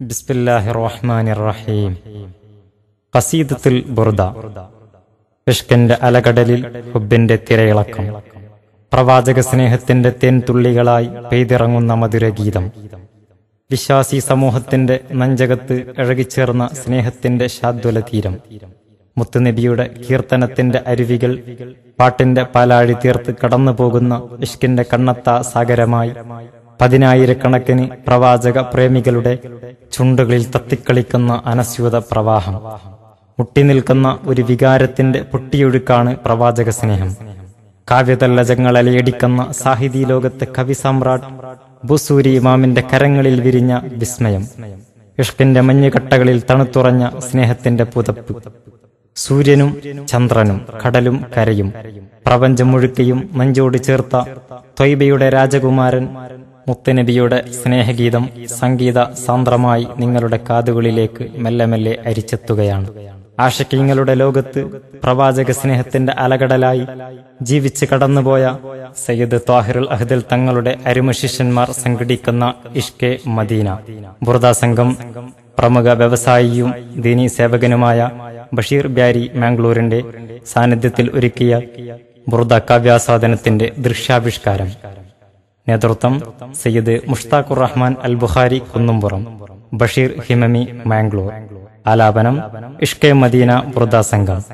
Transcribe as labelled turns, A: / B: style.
A: ബിസ്മില്ലാഹിർ റഹ്മാനിർ റഹീം. ഖസീദത്തുൽ ബുർദ. ഇഷ്കിന്റെ അലകടലിൽ ഹുബ്ബിന്റെ തിരയിളക്കം. പ്രവാചക സ്നേഹത്തിന്റെ തേൻതുള്ളികളായി പെയ്തിറങ്ങുന്ന മധുരഗീതം. വിശ്വാസി സമൂഹത്തിന്റെ നെഞ്ചകത്ത് ഇഴകിച്ചേർന്ന സ്നേഹത്തിന്റെ ശാദ്വല തീരം. മുത്തുനബിയുടെ കീർത്തനത്തിന്റെ അരുവികൾ പാട്ടിന്റെ പാലാഴി തീർത്ത് കടന്നുപോകുന്ന ഇഷ്കിന്റെ കണ്ണത്താ സാഗരമായി പതിനായിരക്കണക്കിന് പ്രവാചക പ്രേമികളുടെ ചുണ്ടുകളിൽ തത്തിക്കളിക്കുന്ന അനസ്യൂത പ്രവാഹം. മുട്ടിനിൽക്കുന്ന ഒരു വികാരത്തിന്റെ പൊട്ടിയൊഴുക്കാണ് പ്രവാചക സ്നേഹം. കാവ്യതല്ലജങ്ങൾ അലയടിക്കുന്ന സാഹിതി ലോകത്തെ കവി സമ്രാട്ട് ബുസൂരി ഇമാമിന്റെ കരങ്ങളിൽ വിരിഞ്ഞ വിസ്മയം. ഇഷ്കിന്റെ മഞ്ഞുകട്ടകളിൽ തണുത്തുറഞ്ഞ സ്നേഹത്തിന്റെ പുതപ്പ്. സൂര്യനും ചന്ദ്രനും കടലും കരയും പ്രപഞ്ചം മുഴുക്കയും നെഞ്ചോട് ചേർത്ത ത്വയ്ബയുടെ രാജകുമാരൻ മുത്തുനബിയുടെ സ്നേഹഗീതം സംഗീത സാന്ദ്രമായി നിങ്ങളുടെ കാതുകളിലേക്ക് മെല്ലെ മെല്ലെ അരിച്ചെത്തുകയാണ്. ആഷിഖീങ്ങളുടെ ലോകത്ത് പ്രവാചക സ്നേഹത്തിന്റെ അലകടലായി ജീവിച്ച് കടന്നുപോയ സയ്യിദ് ത്വാഹിറുൽ അഹ്ദൽ തങ്ങളുടെ അരുമ ശിഷ്യന്മാർ സംഘടിക്കുന്ന ഇഷ്കെ മദീന ബുർദ സംഘം പ്രമുഖ വ്യവസായിയും ദീനീ സേവകനുമായ ബഷീർ ബ്യാരി മാംഗ്ലൂരിന്റെ സാന്നിധ്യത്തിൽ ഒരുക്കിയ ബുർദ കാവ്യാസ്വാദനത്തിന്റെ ദൃശ്യാവിഷ്കാരം. നേതൃത്വം സയ്യിദ് മുഷ്താഖുർ റഹ്മാൻ അൽ ബുഖാരി കുന്നുംപുറം, ബഷീർ ഹിമമി മാംഗ്ലൂർ. ആലാപനം ഇഷ്കെ മദീന ബുർദ സംഘം.